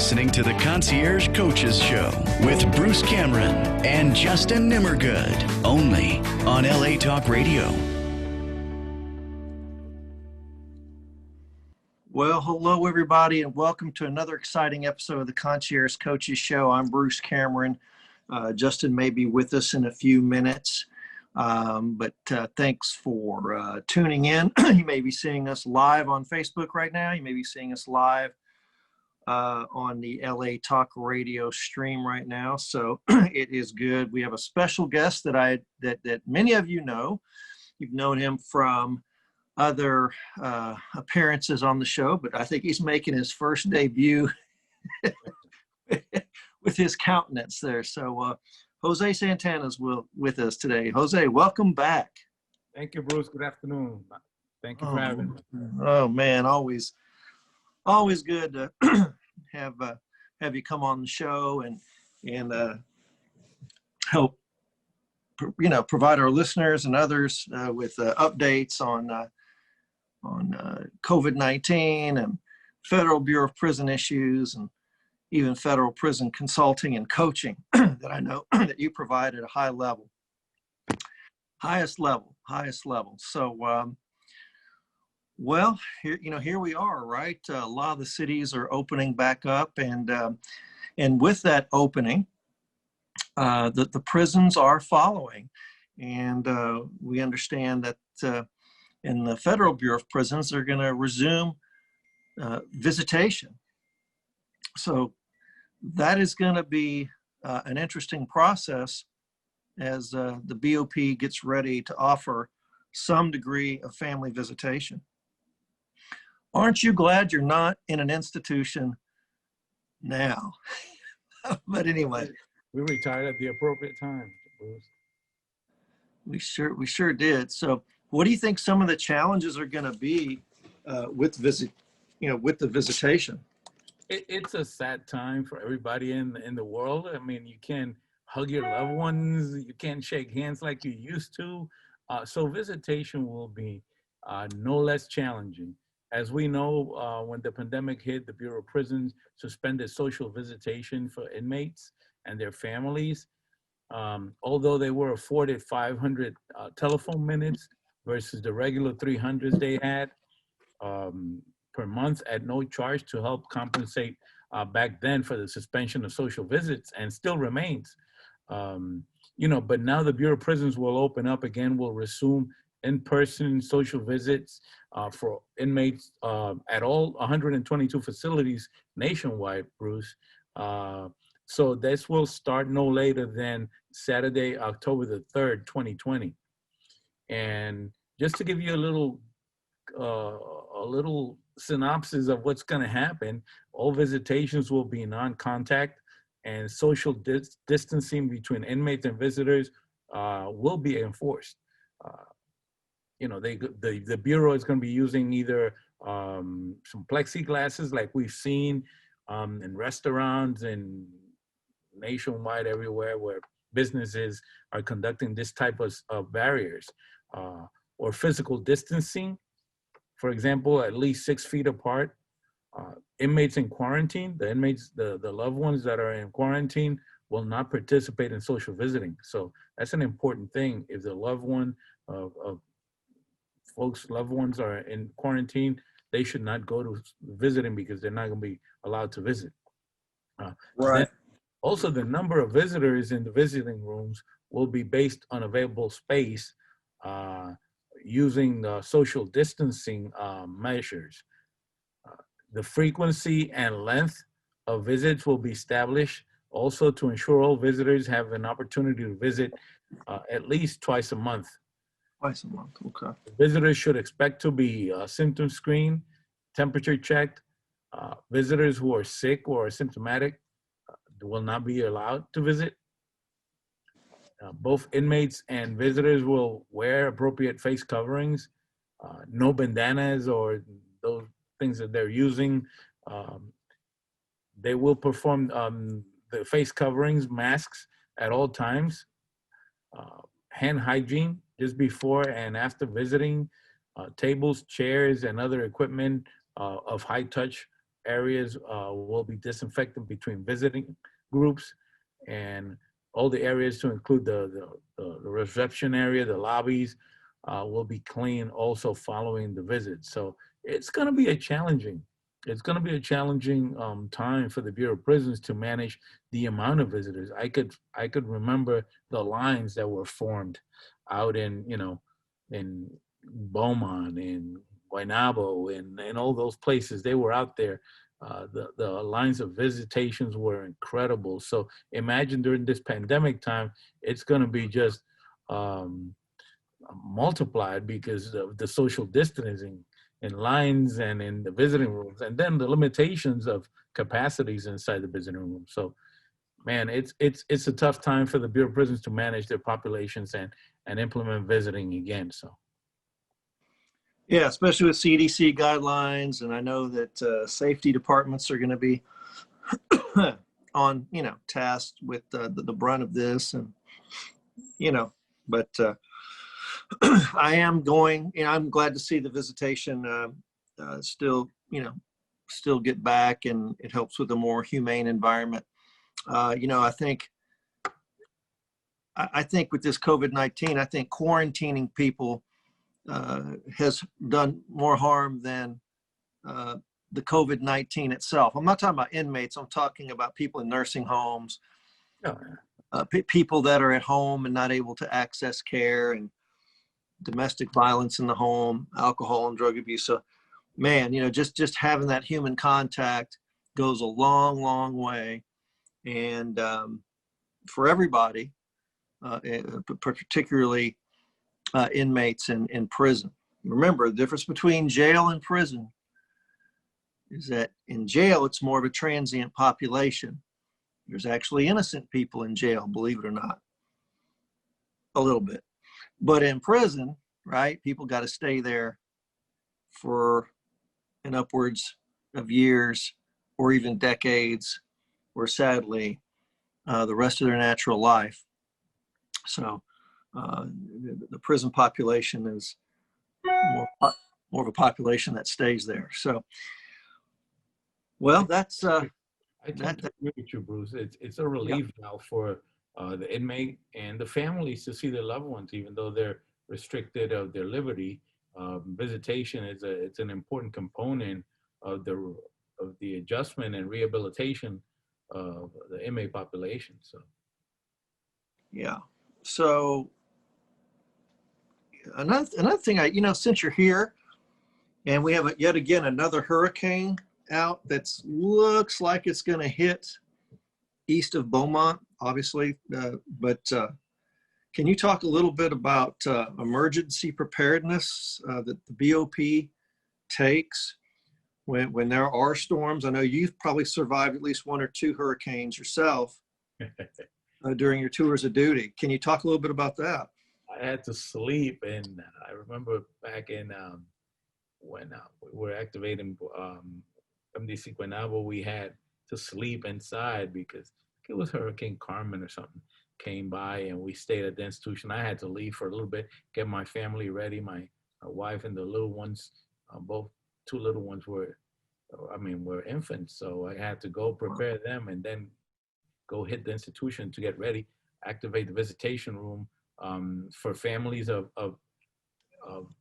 listening to the Concierge Coaches Show with Bruce Cameron and Justin Nimmergood, only on LA Talk Radio. Well, hello, everybody, and welcome to another exciting episode of the Concierge Coaches Show. I'm Bruce Cameron. Justin may be with us in a few minutes, but thanks for tuning in. You may be seeing us live on Facebook right now. You may be seeing us live on the LA Talk Radio stream right now. So it is good. We have a special guest that many of you know. You've known him from other appearances on the show, but I think he's making his first debut with his countenance there. So Jose Santana's with us today. Jose, welcome back. Thank you, Bruce. Good afternoon. Thank you for having me. Oh man, always good to have you come on the show and help provide our listeners and others with updates on COVID-19 and Federal Bureau of Prison issues and even federal prison consulting and coaching that I know that you provide at a high level, highest level. So, well, here we are, right? A lot of the cities are opening back up, and with that opening, the prisons are following, and we understand that in the Federal Bureau of Prisons, they're going to resume visitation. So that is going to be an interesting process as the BOP gets ready to offer some degree of family visitation. Aren't you glad you're not in an institution now? But anyway. We retired at the appropriate time, Bruce. We sure did. So what do you think some of the challenges are going to be with the visitation? It's a sad time for everybody in the world. I mean, you can't hug your loved ones. You can't shake hands like you used to. So visitation will be no less challenging. As we know, when the pandemic hit, the Bureau of Prisons suspended social visitation for inmates and their families. Although they were afforded 500 telephone minutes versus the regular 300s they had per month at no charge to help compensate back then for the suspension of social visits, and still remains. But now the Bureau of Prisons will open up again, will resume in-person social visits for inmates at all 122 facilities nationwide, Bruce. So this will start no later than Saturday, October the 3rd, 2020. And just to give you a little synopsis of what's going to happen, all visitations will be non-contact, and social distancing between inmates and visitors will be enforced. The Bureau is going to be using either some plexiglasses like we've seen in restaurants and nationwide everywhere where businesses are conducting this type of barriers, or physical distancing. For example, at least 6 feet apart. Inmates in quarantine, the loved ones that are in quarantine will not participate in social visiting. So that's an important thing. If the loved one of folks' loved ones are in quarantine, they should not go to visiting because they're not going to be allowed to visit. Right. Also, the number of visitors in the visiting rooms will be based on available space using the social distancing measures. The frequency and length of visits will be established also to ensure all visitors have an opportunity to visit at least twice a month. Twice a month, okay. Visitors should expect to be symptom screened, temperature checked. Visitors who are sick or asymptomatic will not be allowed to visit. Both inmates and visitors will wear appropriate face coverings, no bandanas or those things that they're using. They will perform the face coverings, masks at all times. Hand hygiene just before and after visiting. Tables, chairs, and other equipment of high touch areas will be disinfected between visiting groups, and all the areas to include the reception area, the lobbies, will be clean also following the visit. So it's going to be a challenging time for the Bureau of Prisons to manage the amount of visitors. I could remember the lines that were formed out in, in Beaumont, in Guaynabo, and all those places. They were out there. The lines of visitations were incredible. So imagine during this pandemic time, it's going to be just um, multiplied because of the social distancing in lines and in the visiting rooms, and then the limitations of capacities inside the visiting room. So, man, it's a tough time for the Bureau of Prisons to manage their populations and implement visiting again. So, Yeah, especially with CDC guidelines, and I know that safety departments are going to be on, tasked with the brunt of this, and but I am going. I'm glad to see the visitation still, still get back, and it helps with a more humane environment. I think with this COVID-19, I think quarantining people has done more harm than the COVID-19 itself. I'm not talking about inmates. I'm talking about people in nursing homes, oh, people that are at home and not able to access care, and domestic violence in the home, alcohol and drug abuse. So, man, just having that human contact goes a long, long way. And for everybody, particularly inmates in prison. Remember, the difference between jail and prison is that in jail, it's more of a transient population. There's actually innocent people in jail, believe it or not, a little bit. But in prison, right, people got to stay there for an upwards of years or even decades, or sadly, the rest of their natural life. So the prison population is more of a population that stays there. So, well, that's I tend to agree with you, Bruce. It's a relief now for the inmate and the families to see their loved ones, even though they're restricted of their liberty. Visitation is it's an important component of the adjustment and rehabilitation of the inmate population. So, yeah. So another thing, since you're here, and we have yet again another hurricane out that looks like it's going to hit east of Beaumont, obviously. But can you talk a little bit about emergency preparedness that the BOP takes when there are storms? I know you've probably survived at least one or two hurricanes yourself during your tours of duty. Can you talk a little bit about that? I had to sleep, and I remember back in when we were activating MDC Guaynabo, we had to sleep inside because it was Hurricane Carmen or something came by, and we stayed at the institution. I had to leave for a little bit, get my family ready. My wife and the little ones, both two little ones were infants, so I had to go prepare them and then go hit the institution to get ready, activate the visitation room for families of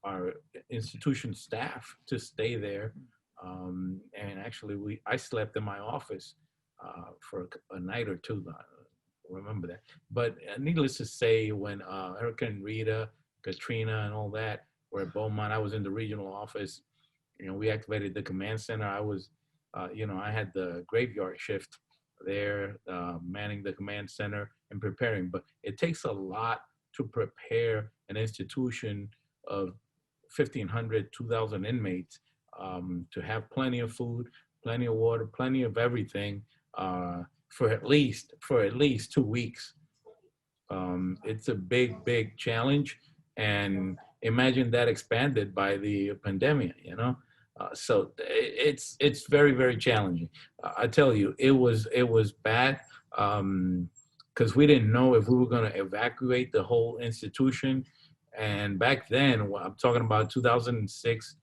our institution staff to stay there. And actually, I slept in my office for a night or two. I remember that. But needless to say, when Hurricane Rita, Katrina, and all that were at Beaumont, I was in the regional office. We activated the command center. I was, I had the graveyard shift there, manning the command center and preparing. But it takes a lot to prepare an institution of 1,500, 2,000 inmates to have plenty of food, plenty of water, plenty of everything for at least 2 weeks. It's a big challenge, and imagine that expanded by the pandemic. So it's very challenging. I tell you, it was bad because we didn't know if we were going to evacuate the whole institution. And back then, I'm talking about 2006,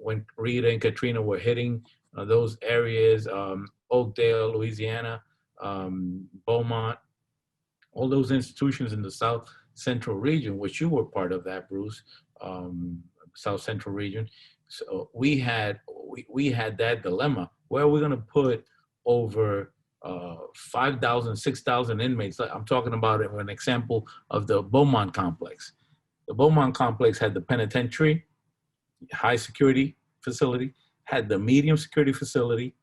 when Rita and Katrina were hitting, those areas, Oakdale, Louisiana, Beaumont, all those institutions in the South Central region, which you were part of that, Bruce, South Central region. So we had that dilemma. Where are we going to put over 5,000, 6,000 inmates? I'm talking about an example of the Beaumont complex. The Beaumont complex had the penitentiary, high security facility, had the medium security facility,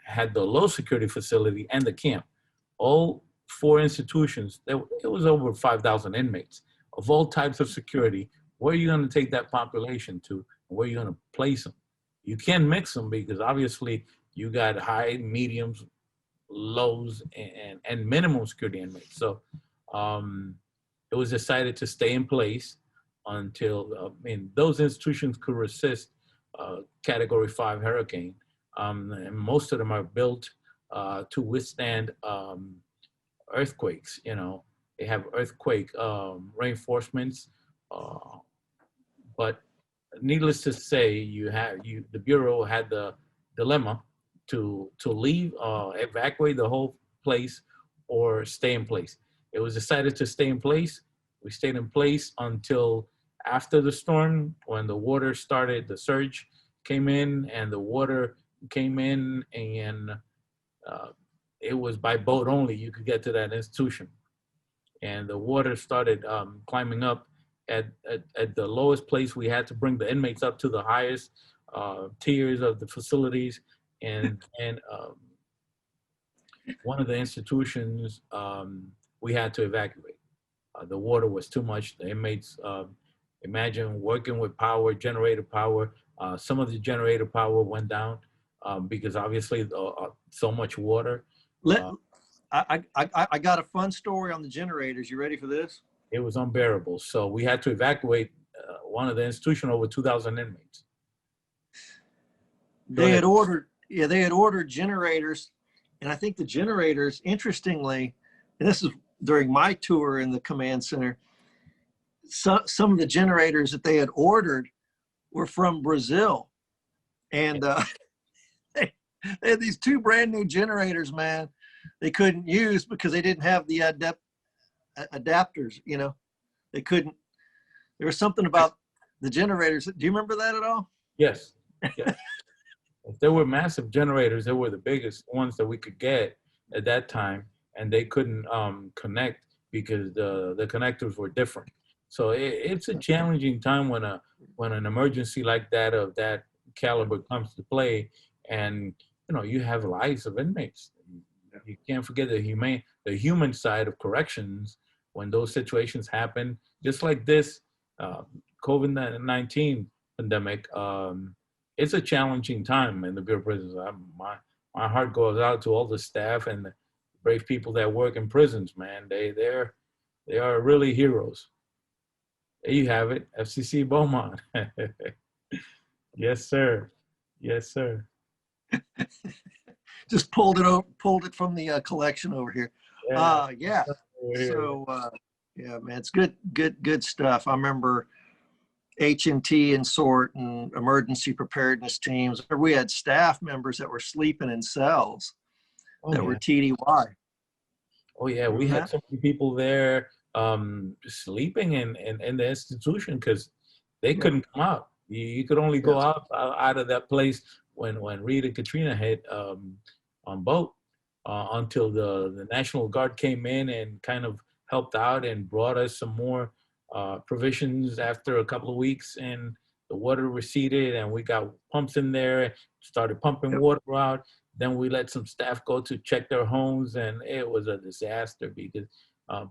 had the low security facility, and the camp. All four institutions, it was over 5,000 inmates of all types of security. Where are you going to take that population to? Where are you going to place them? You can mix them because obviously you got high, mediums, lows, and minimum security inmates. So it was decided to stay in place until, those institutions could resist Category 5 hurricane. And most of them are built to withstand earthquakes. They have earthquake reinforcements, but needless to say, the Bureau had the dilemma to leave, evacuate the whole place, or stay in place. It was decided to stay in place. We stayed in place until after the storm, when the water started, the surge came in, and the water came in, and it was by boat only you could get to that institution. And the water started climbing up. At the lowest place, we had to bring the inmates up to the highest tiers of the facilities. And one of the institutions, we had to evacuate. The water was too much. The inmates, imagine working with power, generator power. Some of the generator power went down because obviously so much water. I got a fun story on the generators. You ready for this? It was unbearable. So we had to evacuate one of the institutions, over 2,000 inmates. They had ordered generators. And I think the generators, interestingly, and this is during my tour in the command center, some of the generators that they had ordered were from Brazil. And they had these two brand new generators, man, they couldn't use because they didn't have the adapters, they couldn't. There was something about the generators. Do you remember that at all? Yes. There were massive generators. They were the biggest ones that we could get at that time, and they couldn't connect because the connectors were different. So it's a challenging time when an emergency like that of that caliber comes to play, and you have lives of inmates. You can't forget the human side of corrections when those situations happen, just like this COVID-19 pandemic. It's a challenging time in the Bureau of Prisons. My heart goes out to all the staff and the brave people that work in prisons, man. They are really heroes. There you have it, FCC Beaumont. Yes, sir. Yes, sir. Just pulled it from the collection over here. Yeah. So yeah, man, it's good stuff. I remember H&T and SORT and emergency preparedness teams. We had staff members that were sleeping in cells that were TDY. Oh yeah, we had so many people there sleeping in the institution because they couldn't come out. You could only go out of that place when Rita and Katrina hit on boat until the National Guard came in and kind of helped out and brought us some more provisions after a couple of weeks, and the water receded and we got pumps in there, started pumping water out. Then we let some staff go to check their homes, and it was a disaster because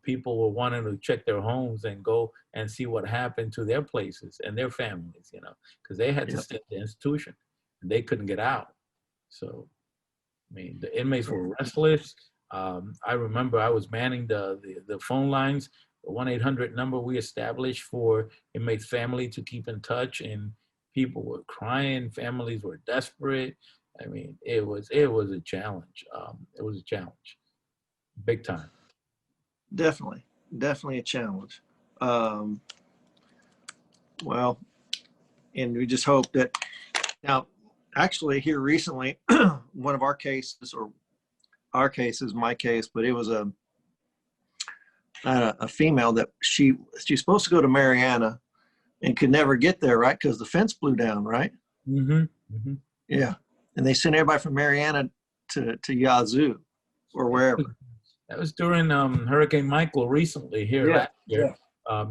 people were wanting to check their homes and go and see what happened to their places and their families, because they had to stay in the institution and they couldn't get out. So, the inmates were restless. I remember I was manning the phone lines, the 1-800 number we established for inmates' family to keep in touch, and people were crying. Families were desperate. It was a challenge. It was a challenge, big time. Definitely a challenge. Well, and we just hope that now actually here recently, one of our cases, or our case is my case, but it was a female that she's supposed to go to Mariana and could never get there, right? Because the fence blew down, right? Mm-hmm. Mm-hmm. Yeah. And they sent everybody from Mariana to Yazoo or wherever. That was during Hurricane Michael recently here Yeah. last year.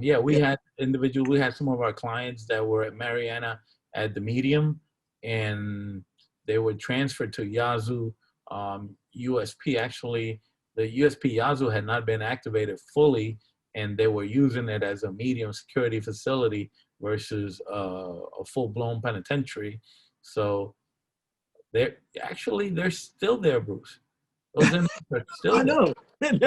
Yeah. We had we had some of our clients that were at Mariana at the medium, and they were transferred to Yazoo USP. Actually, the USP Yazoo had not been activated fully, and they were using it as a medium security facility versus a full-blown penitentiary. So they're still there, Bruce. Those inmates are still I there. know. It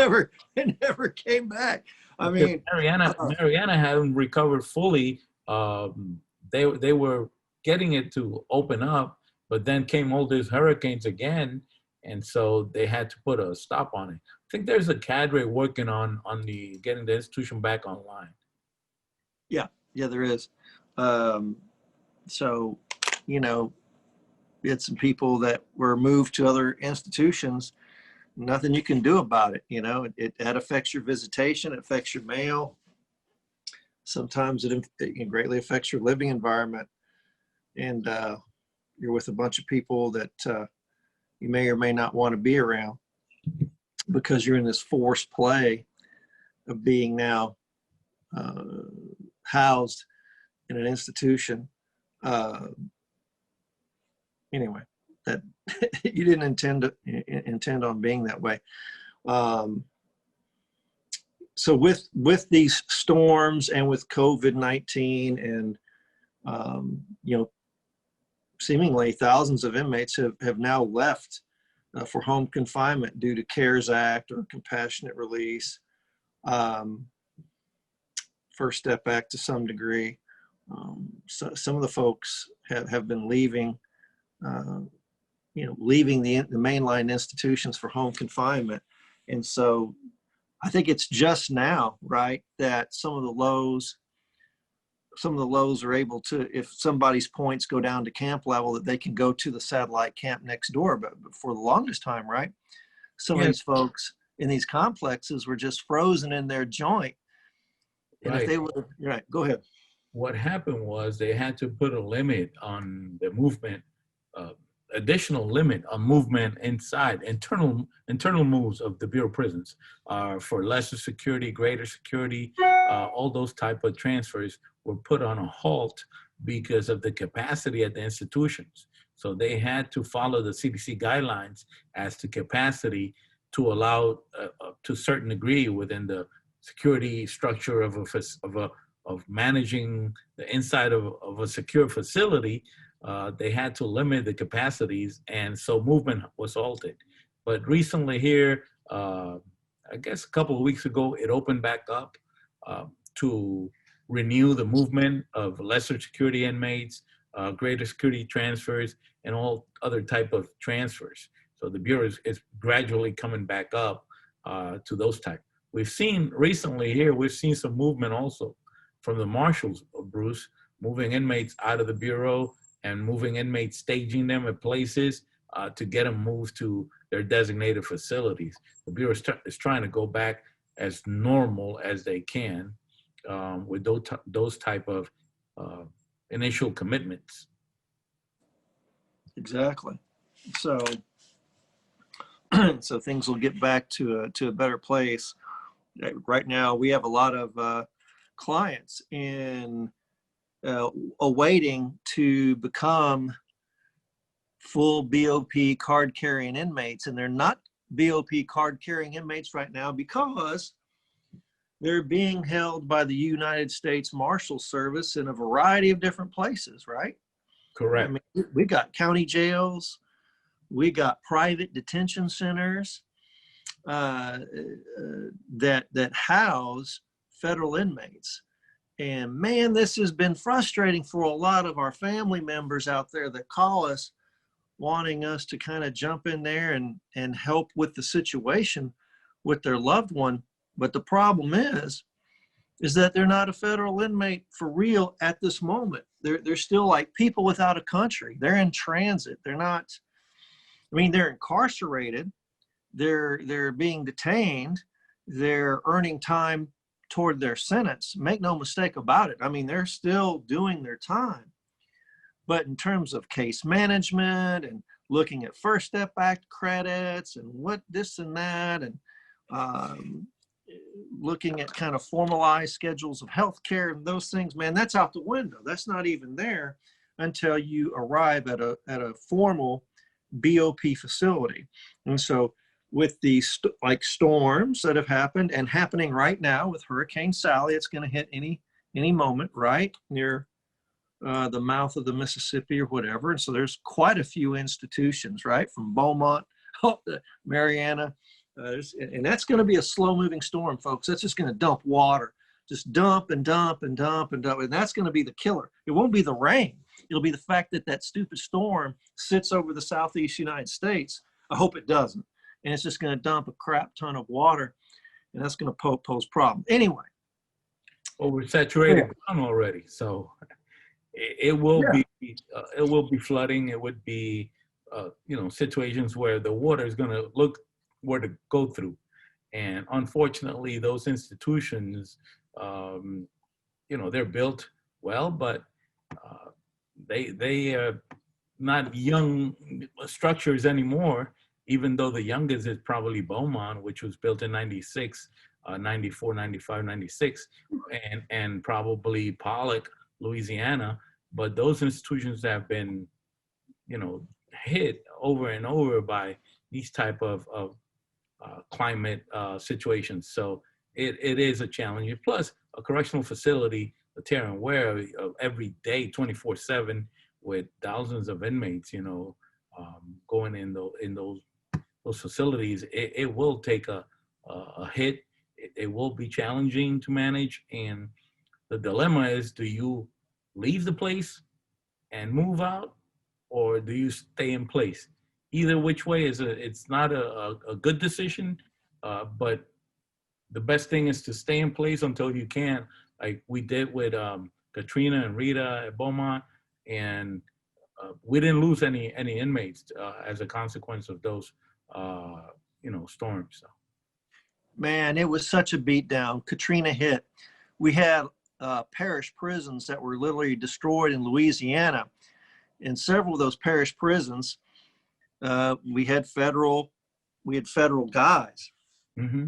never came back. I mean, Mariana hadn't recovered fully. They were getting it to open up, but then came all these hurricanes again, and so they had to put a stop on it. I think there's a cadre working on the getting the institution back online. yeah, there is. So, you know, it's some people that were moved to other institutions. Nothing you can do about it. You know, that affects your visitation, it affects your mail. Sometimes it greatly affects your living environment. And you're with a bunch of people that you may or may not want to be around because you're in this forced play of being now housed in an institution. Anyway, that you didn't intend on being that way. So with these storms and with COVID-19 and you know, seemingly thousands of inmates have now left for home confinement due to CARES Act or compassionate release, First Step Act to some degree. So some of the folks have been leaving, leaving the mainline institutions for home confinement. And so I think it's just now, right, that some of the lows are able to, if somebody's points go down to camp level, that they can go to the satellite camp next door. But for the longest time, right, some of these folks in these complexes were just frozen in their joint. And if they would, right, go ahead. What happened was they had to put a limit on the movement, additional limit on movement inside, internal moves of the Bureau of Prisons for lesser security, greater security, all those type of transfers were put on a halt because of the capacity at the institutions. So they had to follow the CDC guidelines as to capacity to allow to a certain degree within the security structure of managing the inside of a secure facility. They had to limit the capacities, and so movement was halted. But recently here, I guess a couple of weeks ago, it opened back up to renew the movement of lesser security inmates, greater security transfers, and all other type of transfers. So the Bureau is gradually coming back up to those type. We've seen recently here, we've seen some movement also from the marshals, Bruce, moving inmates out of the Bureau and moving inmates, staging them at places to get them moved to their designated facilities. The Bureau is trying to go back as normal as they can with those type of initial commitments. Exactly. So, so things will get back to a better place. Right now, we have a lot of clients in awaiting to become full BOP card carrying inmates, and they're not BOP card carrying inmates right now because they're being held by the United States Marshal Service in a variety of different places, right? Correct. I mean, we got county jails, we got private detention centers that house federal inmates. And man, this has been frustrating for a lot of our family members out there that call us wanting us to kind of jump in there and help with the situation with their loved one. But the problem is is that they're not a federal inmate for real at this moment. They're still like people without a country. They're in transit. They're not, I mean, they're incarcerated. They're being detained. They're earning time toward their sentence. Make no mistake about it. I mean, they're still doing their time. But in terms of case management and looking at First Step Act credits and what this and that, and looking at kind of formalized schedules of healthcare and those things, man, that's out the window. That's not even there until you arrive at a formal BOP facility. And so with these like storms that have happened and happening right now with Hurricane Sally, it's going to hit any moment right near the mouth of the Mississippi or whatever. And so there's quite a few institutions, right, from Beaumont up to Mariana. And that's going to be a slow moving storm, folks. That's just going to dump water, just dump and dump and dump and dump. And that's going to be the killer. It won't be the rain. It'll be the fact that that stupid storm sits over the Southeast United States. I hope it doesn't. And it's just going to dump a crap ton of water. And that's going to pose problems. Anyway. Well, we're saturated ground already. So it will be flooding. It would be, situations where the water is going to look where to go through. And unfortunately, those institutions, they're built well, but they are not young structures anymore, even though the youngest is probably Beaumont, which was built in 96, 94, 95, 96, and probably Pollock, Louisiana. But those institutions have been, hit over and over by these type of climate situations. So it is a challenge. Plus, a correctional facility, the tear and wear of every day, 24/7, with thousands of inmates, going in those facilities, it will take a hit. It will be challenging to manage. And the dilemma is, do you leave the place and move out, or do you stay in place? Either which way it's not a good decision, but the best thing is to stay in place until you can, like we did with Katrina and Rita at Beaumont, and we didn't lose any inmates as a consequence of those storms. So. Man, it was such a beatdown. Katrina hit. We had parish prisons that were literally destroyed in Louisiana. In several of those parish prisons, we had federal guys. Mm-hmm.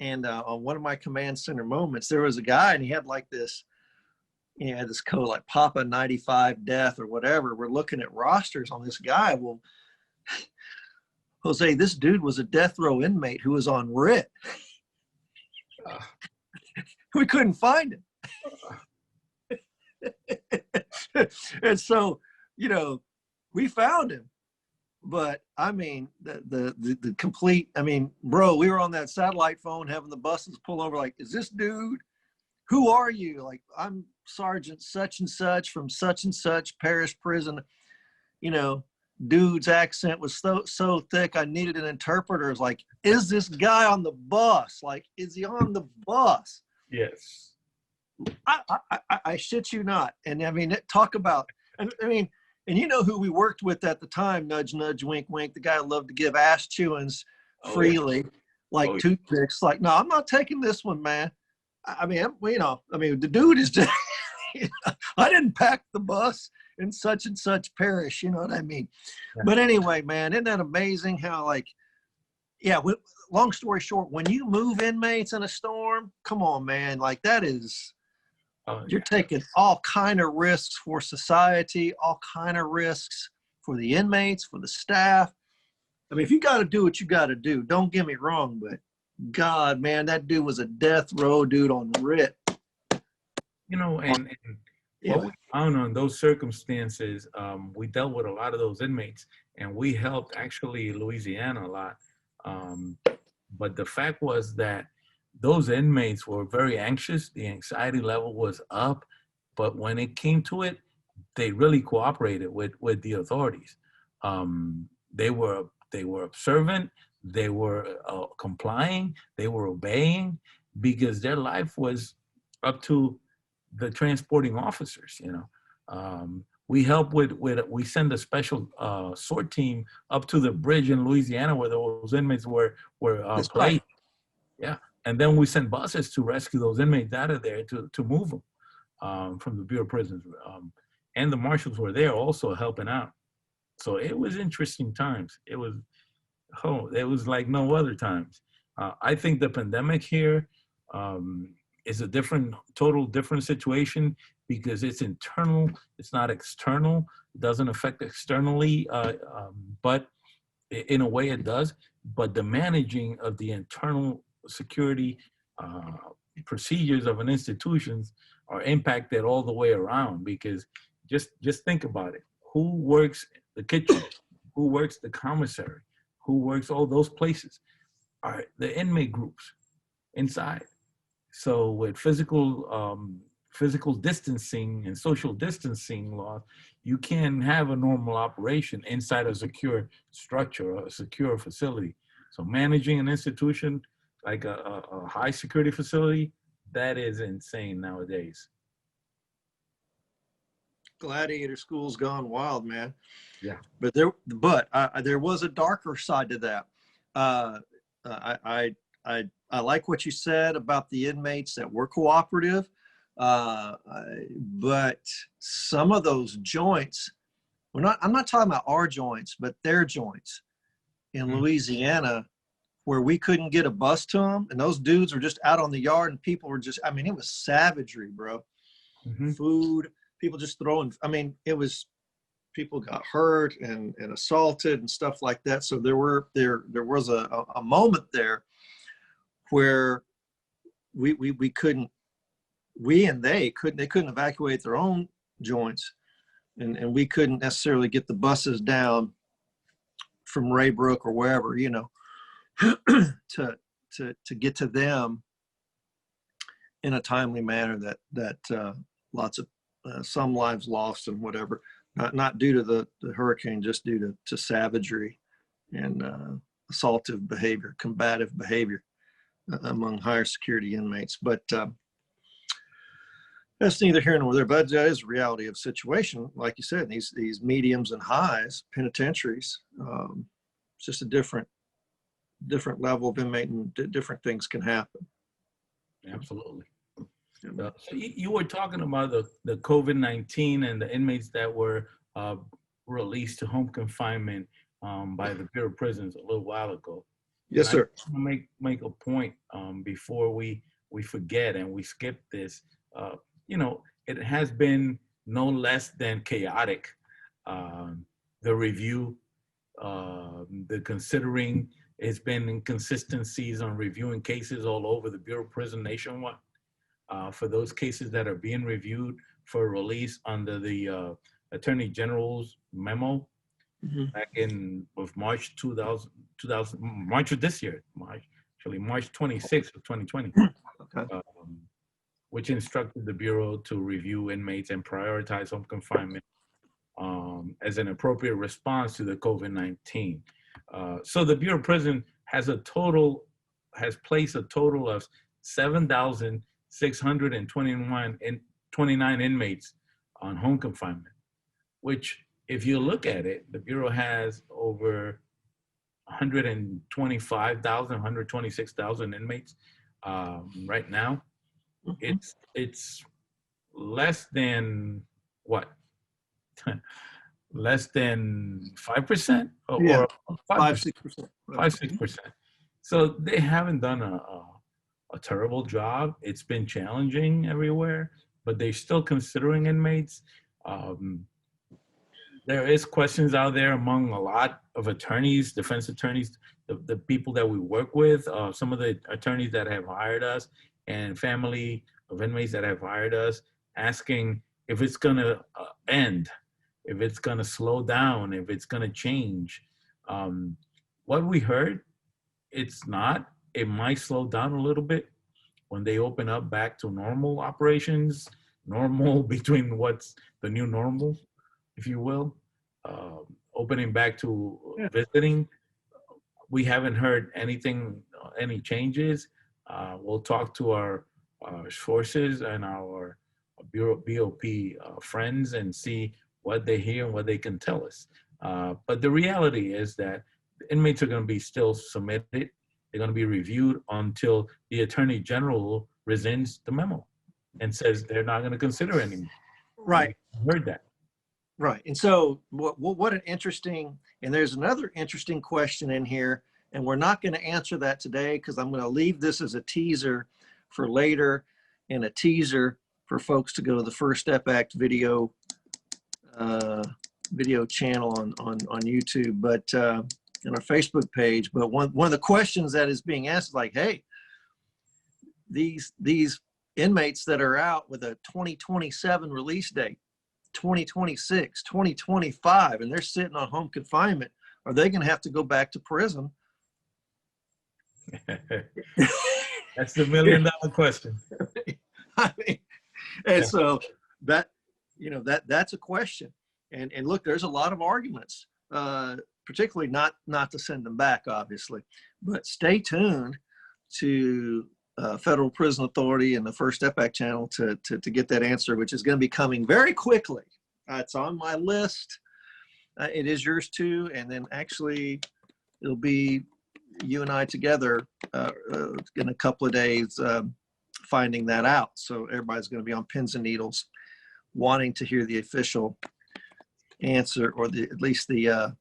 And on one of my command center moments, there was a guy, and he had like this, this code like Papa 95 death or whatever. We're looking at rosters on this guy. Well, Jose, this dude was a death row inmate who was on writ. We couldn't find him. And so, we found him. But I mean, the complete, bro, we were on that satellite phone having the buses pull over, like, is this dude? Who are you? Like, I'm Sergeant such and such from such and such parish prison. Dude's accent was so thick I needed an interpreter. It's like, is this guy on the bus? Like, is he on the bus? Yes. I shit you not. And talk about, and you know who we worked with at the time, nudge, nudge, wink, wink, the guy who loved to give ass chewings freely, toothpicks. Like, no, I'm not taking this one, man. The dude is just, I didn't pack the bus in such and such parish, you know what I mean? Yeah. But anyway, man, isn't that amazing how, long story short, when you move inmates in a storm, come on, man, like that is, you're taking all kind of risks for society, all kind of risks for the inmates, for the staff. If you got to do what you got to do, don't get me wrong, but God, man, that dude was a death row dude on writ. What we found on those circumstances, we dealt with a lot of those inmates, and we helped actually Louisiana a lot. But the fact was that those inmates were very anxious. The anxiety level was up, but when it came to it, they really cooperated with the authorities. They were observant. they were complying, they were obeying, because their life was up to the transporting officers, you know. We help we send a special SWORD team up to the bridge in Louisiana where those inmates were That's placed. right. Yeah. And then we send buses to rescue those inmates out of there to move them from the Bureau of Prisons. And the marshals were there also helping out. So it was interesting times. It was like no other times. I think the pandemic here is a total different situation because it's internal, it's not external. It doesn't affect externally, but in a way it does. But the managing of the internal security procedures of an institution are impacted all the way around, because just think about it. Who works the kitchen? Who works the commissary? Who works all those places? Are the inmate groups inside. So with physical distancing and social distancing laws, you can't have a normal operation inside a secure structure or a secure facility. So managing an institution like a high security facility, that is insane nowadays. Gladiator school's gone wild, man. Yeah. But there was a darker side to that. I like what you said about the inmates that were cooperative, but some of those joints, I'm not talking about our joints, but their joints in Louisiana, where we couldn't get a bus to them, and those dudes were just out on the yard, and people were just, I mean, it was savagery, bro. Food, people just throwing, I mean, it was, people got hurt and assaulted and stuff like that. So there was a moment there where we couldn't, they couldn't evacuate their own joints, and we couldn't necessarily get the buses down from Raybrook or wherever, you know, to get to them in a timely manner that lots of some lives lost and whatever, not due to the hurricane, just due to savagery and assaultive behavior, combative behavior among higher security inmates. But that's neither here nor there. But that is the reality of the situation. Like you said, these mediums and highs, penitentiaries, it's just a different level of inmate, and different things can happen. Absolutely. So you were talking about the COVID-19 and the inmates that were released to home confinement by the Bureau of Prisons a little while ago. Yes, sir. I want to make a point before we forget and we skip this. You know, it has been no less than chaotic. The review, the considering, it's been inconsistencies on reviewing cases all over the Bureau of Prison nationwide. For those cases that are being reviewed for release under the Attorney General's memo back in March 2000, March of this year, March 26th of 2020, Okay. which instructed the Bureau to review inmates and prioritize home confinement as an appropriate response to the COVID-19. So the Bureau of Prison has placed a total of 7,629 inmates on home confinement, which, if you look at it, the Bureau has over 125,000, 126,000 inmates right now. It's less than what? Less than 5%? Yeah, Or 5-6%. 5-6%. So they haven't done a terrible job. It's been challenging everywhere, but they're still considering inmates. There is questions out there among a lot of attorneys, defense attorneys, the people that we work with, some of the attorneys that have hired us, and family of inmates that have hired us, asking if it's going to end, if it's going to slow down, if it's going to change. What we heard, it's not. It might slow down a little bit when they open up back to normal operations, normal between what's the new normal, if you will, opening back to visiting. we haven't heard anything, any changes. We'll talk to our sources and our BOP friends and see what they hear and what they can tell us. But the reality is that the inmates are going to be still submitted. They're going to be reviewed until the Attorney General rescinds the memo and says they're not going to consider anymore. Right. I heard that. Right. And so what an interesting, and there's another interesting question in here, and we're not going to answer that today because I'm going to leave this as a teaser for later and a teaser for folks to go to the First Step Act video channel on YouTube, but on our Facebook page. But one of the questions that is being asked is like, hey, these inmates that are out with a 2027 release date, 2026, 2025, and they're sitting on home confinement, are they going to have to go back to prison? That's the $1 million question. I mean, and so that, that's a question. And look, there's a lot of arguments, particularly not to send them back, obviously, but stay tuned to Federal Prison Authority and the First Step Act channel to get that answer, which is going to be coming very quickly. It's on my list. It is yours too. And then actually it'll be you and I together in a couple of days finding that out. So everybody's going to be on pins and needles wanting to hear the official answer, or at least the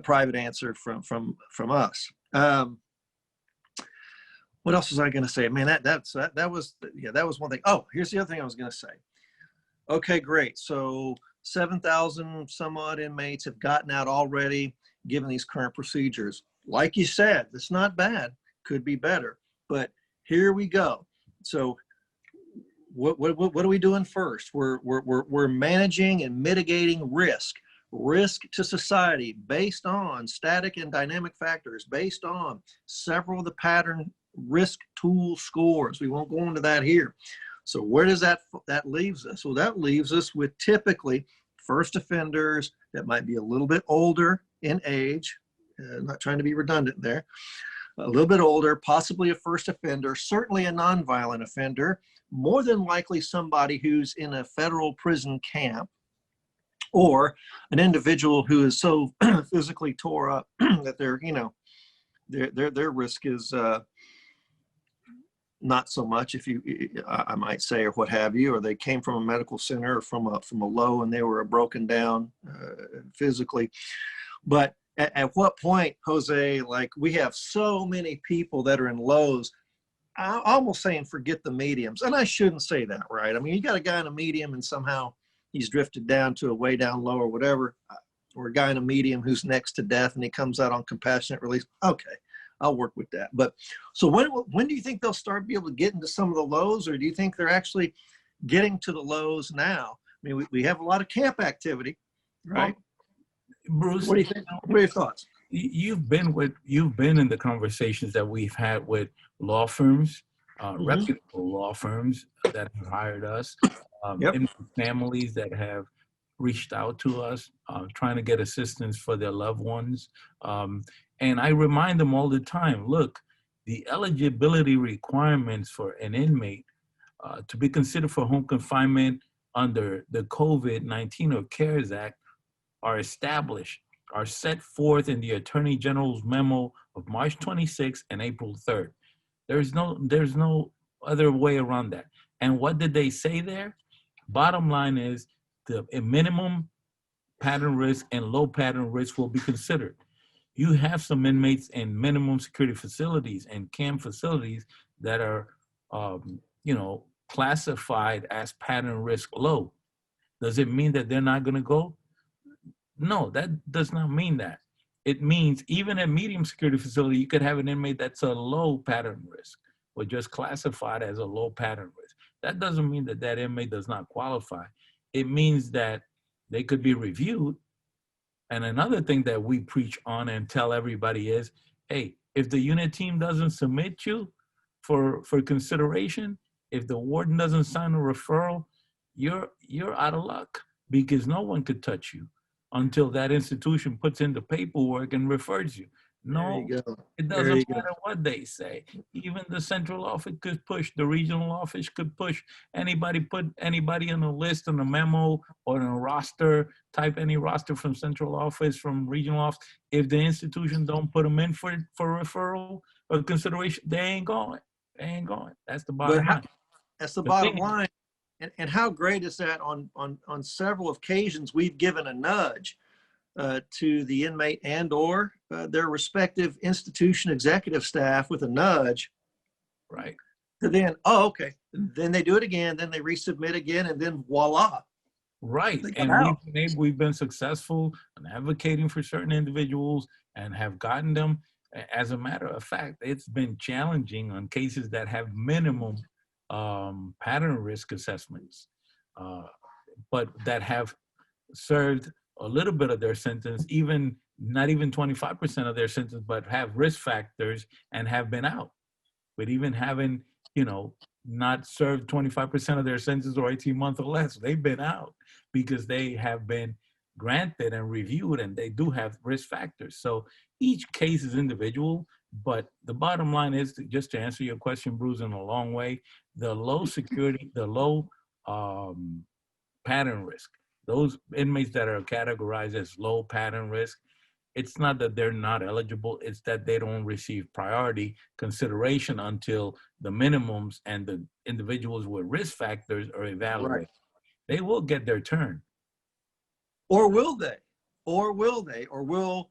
private answer from us. What else was I going to say? Man, that was one thing. Oh, here's the other thing I was going to say. Okay, great. So 7,000 some odd inmates have gotten out already, given these current procedures. Like you said, it's not bad. Could be better. But here we go. So what are we doing first? We're managing and mitigating risk to society based on static and dynamic factors, based on several of the pattern risk tool scores. We won't go into that here. So where does that leaves us? Well, that leaves us with typically first offenders that might be a little bit older in age. Not trying to be redundant there. A little bit older, possibly a first offender, certainly a nonviolent offender, more than likely somebody who's in a federal prison camp, or an individual who is so physically tore up that their risk is not so much, I might say, or what have you, or they came from a medical center or from a low and they were broken down physically. But at what point, Jose, like we have so many people that are in lows, I'm almost saying forget the mediums. And I shouldn't say that, right? I mean, you got a guy in a medium and somehow he's drifted down to a way down low or whatever, or a guy in a medium who's next to death and he comes out on compassionate release. Okay, I'll work with that. But so when do you think they'll start be able to get into some of the lows, or do you think they're actually getting to the lows now? I mean, we have a lot of camp activity, right? Well, Bruce, what do you think? What are your thoughts? You've been in the conversations that we've had with law firms, reputable law firms that have hired us, and families that have reached out to us, trying to get assistance for their loved ones. And I remind them all the time, look, the eligibility requirements for an inmate to be considered for home confinement under the COVID-19 or CARES Act are established, are set forth in the Attorney General's memo of March 26th and April 3rd. There's no other way around that. And what did they say there? Bottom line is the minimum pattern risk and low pattern risk will be considered. You have some inmates in minimum security facilities and camp facilities that are, classified as pattern risk low. Does it mean that they're not going to go? No, that does not mean that. It means even at medium security facility, you could have an inmate that's a low pattern risk or just classified as a low pattern risk. That doesn't mean that that inmate does not qualify. It means that they could be reviewed. And another thing that we preach on and tell everybody is, hey, if the unit team doesn't submit you for consideration, if the warden doesn't sign a referral, you're out of luck, because no one could touch you until that institution puts in the paperwork and refers you. No, There you go. it There doesn't you go. matter what they say. Even the central office could push, the regional office could push. Anybody put anybody on a list, on a memo, or on a roster, type any roster from central office, from regional office. If the institution don't put them in for referral or consideration, they ain't going. They ain't going. That's the But bottom line. that's the The bottom thing, line. And how great is that on several occasions we've given a nudge to the inmate and or their respective institution executive staff with a nudge. right. And then, oh, okay. Then they do it again. Then they resubmit again, and then voila, Right. they got And out. we've been successful in advocating for certain individuals and have gotten them. As a matter of fact, it's been challenging on cases that have minimum pattern risk assessments, uh, but that have served a little bit of their sentence, even not even 25% of their sentence, but have risk factors and have been out. But even having, not served 25% of their sentence or 18 months or less, they've been out because they have been granted and reviewed and they do have risk factors. So each case is individual, but the bottom line is just to answer your question, Bruce, in a long way, the low security, the low pattern risk, those inmates that are categorized as low pattern risk, it's not that they're not eligible, it's that they don't receive priority consideration until the minimums and the individuals with risk factors are evaluated. Right. They will get their turn. Or will they? Or will they? Or will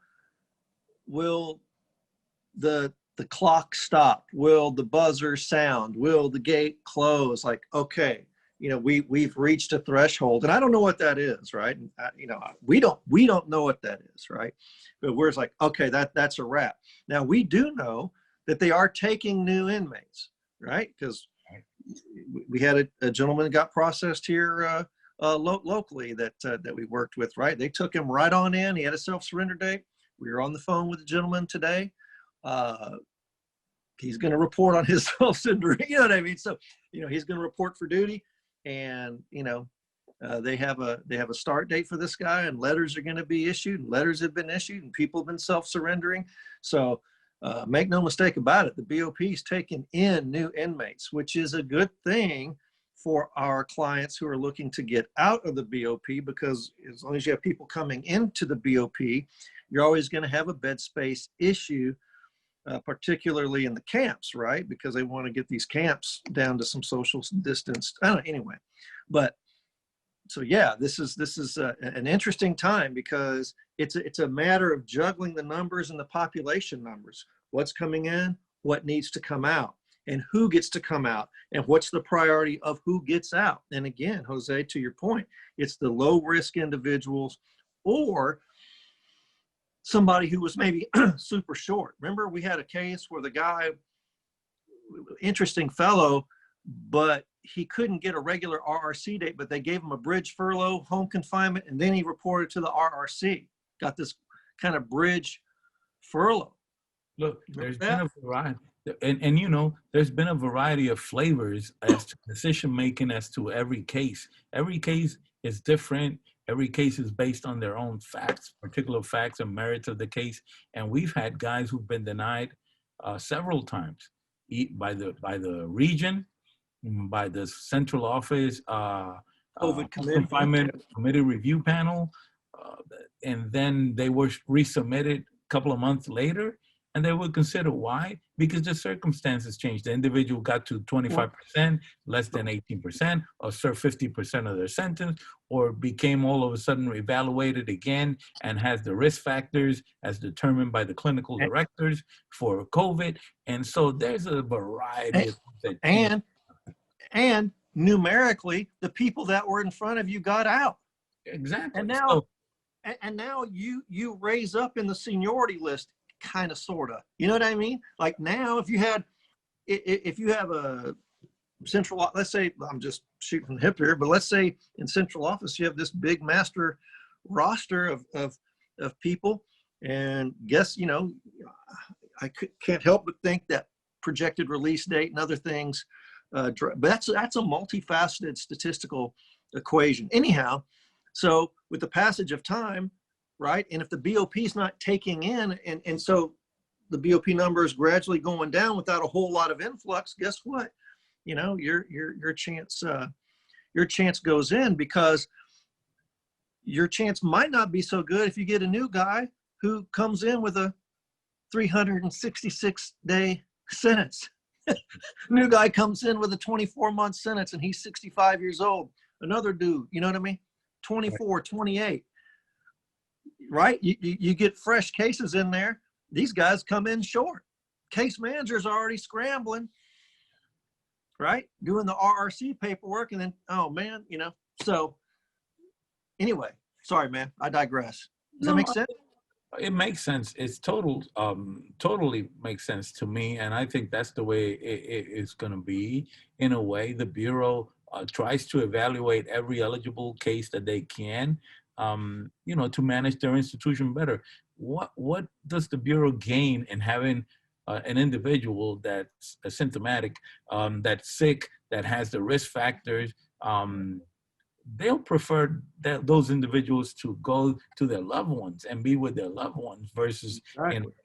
the clock stop? Will the buzzer sound? Will the gate close? Like, okay, we've reached a threshold, and I don't know what that is, right? We don't know what that is, right? But we're like, okay, that's a wrap. Now we do know that they are taking new inmates, right? Because we had a gentleman that got processed here locally that we worked with, right? They took him right on in. He had a self-surrender date. We were on the phone with the gentleman today. He's going to report on his self-surrender. You know what I mean? So, he's going to report for duty, and they have a start date for this guy, and letters are going to be issued. And letters have been issued, and people have been self-surrendering. So, make no mistake about it, the BOP is taking in new inmates, which is a good thing for our clients who are looking to get out of the BOP, because as long as you have people coming into the BOP, you're always going to have a bed space issue, particularly in the camps, right? Because they want to get these camps down to some social distance. Anyway, but so yeah, this is an interesting time because it's a matter of juggling the numbers and the population numbers. What's coming in, what needs to come out, and who gets to come out, and what's the priority of who gets out. And again, Jose, to your point, it's the low risk individuals or somebody who was maybe super short. Remember, we had a case where the guy, interesting fellow, but he couldn't get a regular RRC date, but they gave him a bridge furlough, home confinement, and then he reported to the RRC. Got this kind of bridge furlough. Look, there's been a variety, and there's been a variety of flavors as to decision making as to every case. Every case is different. Every case is based on their own facts, particular facts and merits of the case. And we've had guys who've been denied several times by the region, by the central office, COVID confinement committee review panel, and then they were resubmitted a couple of months later. And they would consider why? Because the circumstances changed. The individual got to 25%, less than 18%, or served 50% of their sentence, or became all of a sudden evaluated again and has the risk factors as determined by the clinical directors for COVID. And so there's a variety of things that and numerically, the people that were in front of you got out. Exactly. And now you raise up in the seniority list, kind of, sort of. You know what I mean? Like now, if you have a central, let's say, I'm just shooting from the hip here, but let's say in central office you have this big master roster of people, and guess I can't help but think that projected release date and other things. But that's a multifaceted statistical equation. Anyhow, so with the passage of time, right, and if the BOP is not taking in, and so the BOP number is gradually going down without a whole lot of influx, guess what? You know, your chance goes in, because your chance might not be so good if you get a new guy who comes in with a 366-day sentence. New guy comes in with a 24-month sentence and he's 65 years old. Another dude, you know what I mean? 24, 28, right? You get fresh cases in there. These guys come in short. Case managers are already scrambling, right? Doing the RRC paperwork, and then, oh man, you know. So anyway, sorry, man, I digress. Does that make sense? It makes sense. It's totally makes sense to me. And I think that's the way it's going to be. In a way, the Bureau tries to evaluate every eligible case that they can, you know, to manage their institution better. What does the Bureau gain in having an individual that's asymptomatic, that's sick, that has the risk factors? They'll prefer those individuals to go to their loved ones and be with their loved ones versus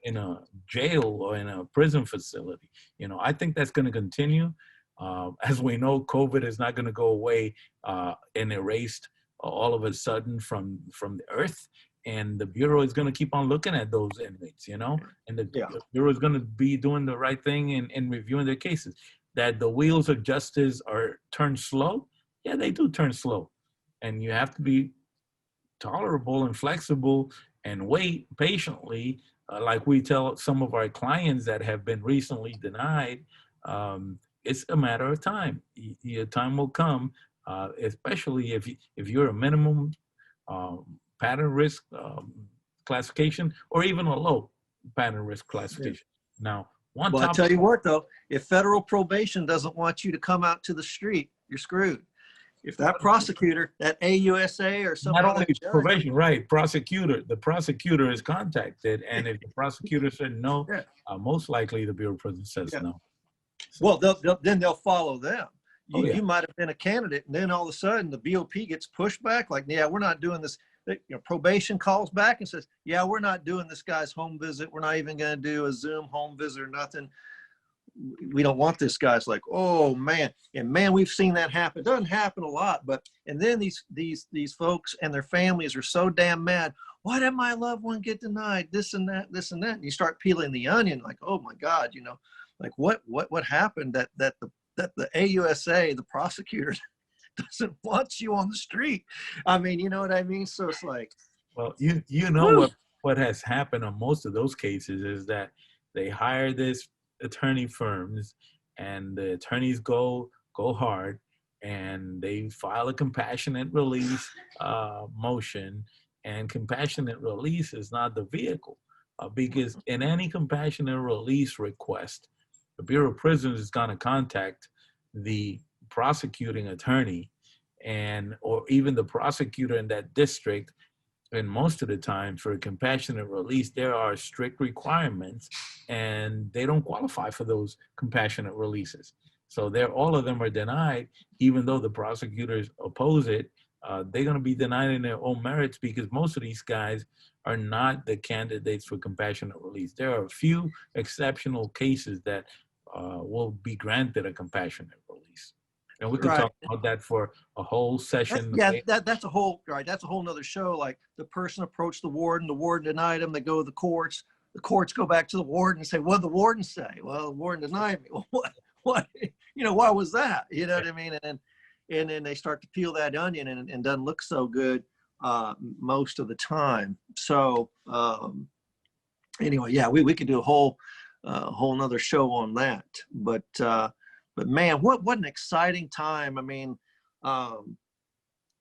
in a jail or in a prison facility. You know, I think that's going to continue. As we know, COVID is not going to go away and erased all of a sudden from the earth. And the Bureau is going to keep on looking at those inmates, you know, and the Bureau is going to be doing the right thing in reviewing their cases. That the wheels of justice are turned slow. Yeah, they do turn slow. And you have to be tolerable and flexible and wait patiently. Like we tell some of our clients that have been recently denied, it's a matter of time. Your time will come, especially if you're a minimum pattern risk classification, or even a low pattern risk classification. Now, well, I tell you what, though, if federal probation doesn't want you to come out to the street, you're screwed. If that prosecutor, that AUSA or something, not only probation, right? The prosecutor is contacted, and if the prosecutor said no, most likely the Bureau of Prisons says no. Well, then they'll follow them. You might have been a candidate, and then all of a sudden the BOP gets pushed back. Like, yeah, we're not doing this. You know, probation calls back and says, yeah, we're not doing this guy's home visit. We're not even going to do a Zoom home visit or nothing. We don't want this guy. It's like, oh man. And man, we've seen that happen. It doesn't happen a lot, but, and then these folks and their families are so damn mad. Why did my loved one get denied? This and that, this and that. And you start peeling the onion, like, oh my God, you know, like what happened that the AUSA, the prosecutor, doesn't want you on the street. I mean, you know what I mean? So it's like, well, you know what has happened on most of those cases is that they hire this attorney firms, and the attorneys go hard, and they file a compassionate release motion, and compassionate release is not the vehicle, because in any compassionate release request, the Bureau of Prisons is going to contact the prosecuting attorney or even the prosecutor in that district. And most of the time for a compassionate release, there are strict requirements, and they don't qualify for those compassionate releases. So all of them are denied, even though the prosecutors oppose it. They're going to be denied in their own merits, because most of these guys are not the candidates for compassionate release. There are a few exceptional cases that will be granted a compassionate release. And we could talk about that for a whole session. That's a whole nother show. Like, the person approached the warden denied him. They go to the courts go back to the warden and say, what did the warden say? Well, the warden denied me. Well, what, you know, why was that? You know what I mean? And then they start to peel that onion, and doesn't look so good most of the time. So anyway, yeah, we could do a whole nother show on that. But man, what an exciting time. I mean,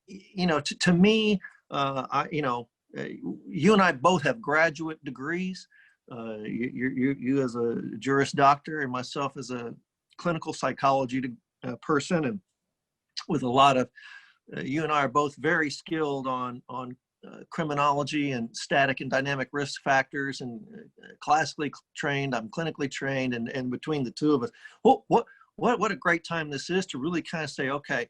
you know, to me, you and I both have graduate degrees. You as a Juris Doctor, and myself as a clinical psychology person, and with a lot of, you and I are both very skilled on criminology and static and dynamic risk factors, and classically trained. I'm clinically trained, and between the two of us, what a great time this is to really kind of say, okay,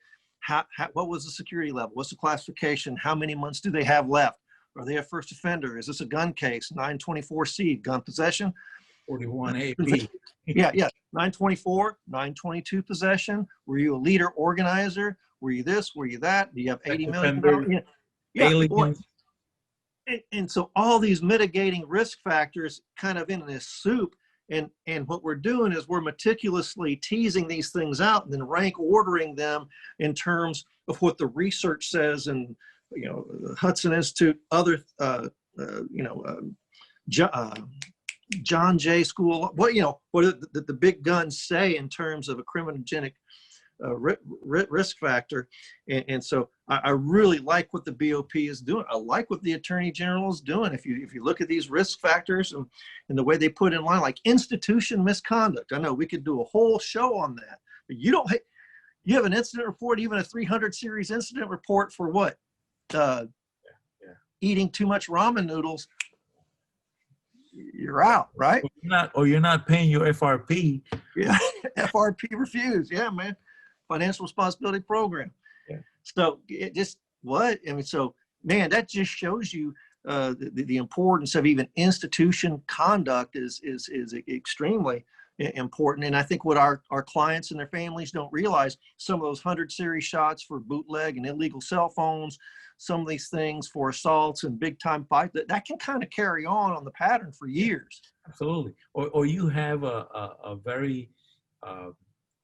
what was the security level? What's the classification? How many months do they have left? Are they a first offender? Is this a gun case? 924C, gun possession? 41A, B. Yeah, 924, 922 possession. Were you a leader organizer? Were you this? Were you that? Do you have 80 million? Offenders, Yeah. aliens. And so all these mitigating risk factors kind of in this soup. And what we're doing is we're meticulously teasing these things out and then rank ordering them in terms of what the research says, and the Hudson Institute, other John Jay School, what the big guns say in terms of a criminogenic risk factor. And so I really like what the BOP is doing. I like what the Attorney General is doing. If you look at these risk factors and the way they put in line, like institution misconduct, I know we could do a whole show on that, but you have an incident report, even a 300 series incident report for what? Eating too much ramen noodles, you're out, right? You're not paying your FRP. Yeah, FRP refused. Yeah, man. Financial Responsibility Program. Yeah. So it just so man, that just shows you the importance of even institution conduct is extremely important. And I think what our clients and their families don't realize, some of those 100 series shots for bootleg and illegal cell phones, some of these things for assaults and big time fight, that can kind of carry on the pattern for years. Absolutely. Or you have a very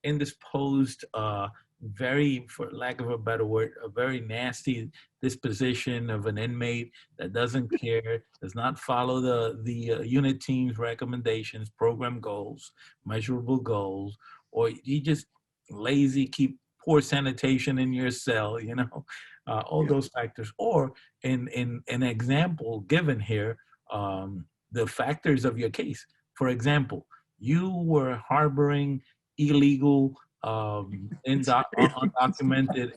indisposed, very, for lack of a better word, a very nasty disposition of an inmate that doesn't care, does not follow the unit team's recommendations, program goals, measurable goals, or you just lazy, keep poor sanitation in your cell, all those factors. Or in an example given here, the factors of your case. For example, you were harboring illegal undocumented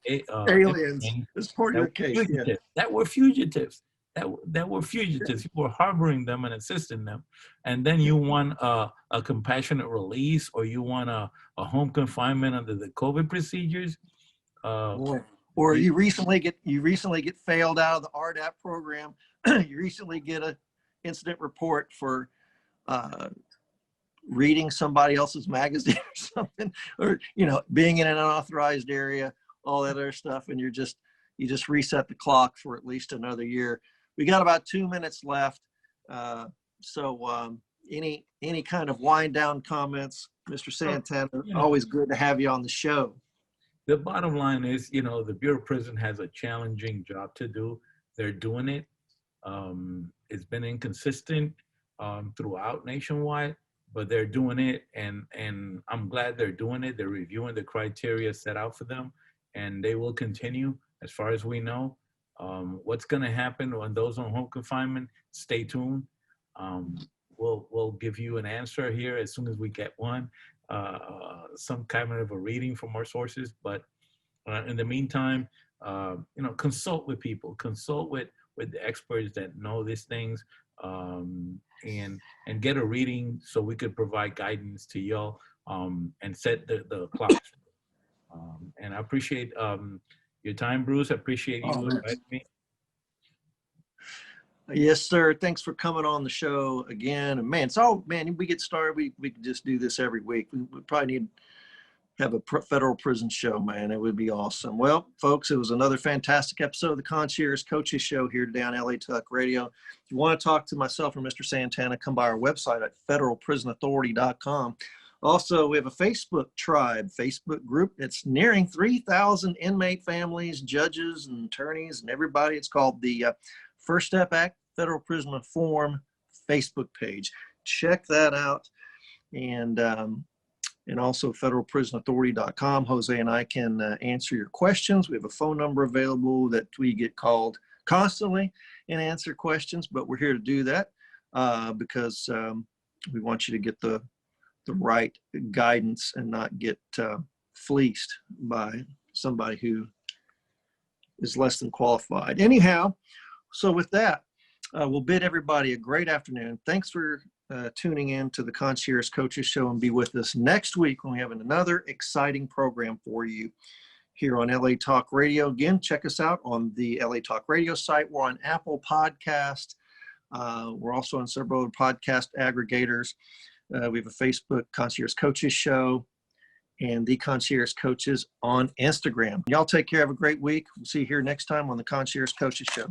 aliens as part of your case. That were fugitives. That were fugitives. You were harboring them and assisting them, and then you won a compassionate release, or you won a home confinement under the COVID procedures. Or you recently get failed out of the RDAP program. You recently get an incident report for reading somebody else's magazine or something, or being in an unauthorized area, all that other stuff, and you just reset the clock for at least another year. We got about 2 minutes left, so any kind of wind down comments, Mr. Santana? Always good to have you on the show. The bottom line is, the Bureau of Prison has a challenging job to do. They're doing it. It's been inconsistent throughout nationwide, but they're doing it, and I'm glad they're doing it. They're reviewing the criteria set out for them, and they will continue as far as we know. What's going to happen when those on home confinement? Stay tuned. We'll give you an answer here as soon as we get one, some kind of a reading from our sources. But in the meantime, consult with people, consult with the experts that know these things, and get a reading so we could provide guidance to y'all, and set the clock. And I appreciate your time, Bruce. I appreciate you inviting me. Yes, sir. Thanks for coming on the show again. And man, we get started. We could just do this every week. We probably need to have a federal prison show, man. It would be awesome. Well, folks, it was another fantastic episode of the Concierge Coaches Show here today on LA Talk Radio. If you want to talk to myself or Mr. Santana, come by our website at federalprisonauthority.com. Also, we have a Facebook Facebook group. It's nearing 3,000 inmate families, judges, and attorneys, and everybody. It's called the First Step Act Federal Prison Reform Facebook page. Check that out. And also federalprisonauthority.com. Jose and I can answer your questions. We have a phone number available that we get called constantly and answer questions, but we're here to do that because we want you to get the right guidance and not get fleeced by somebody who is less than qualified. Anyhow, so with that, we'll bid everybody a great afternoon. Thanks for tuning in to the Concierge Coaches Show, and be with us next week when we have another exciting program for you here on LA Talk Radio. Again, check us out on the LA Talk Radio site. We're on Apple Podcast. We're also on several other podcast aggregators. We have a Facebook Concierge Coaches Show and the Concierge Coaches on Instagram. Y'all take care. Have a great week. We'll see you here next time on the Concierge Coaches Show.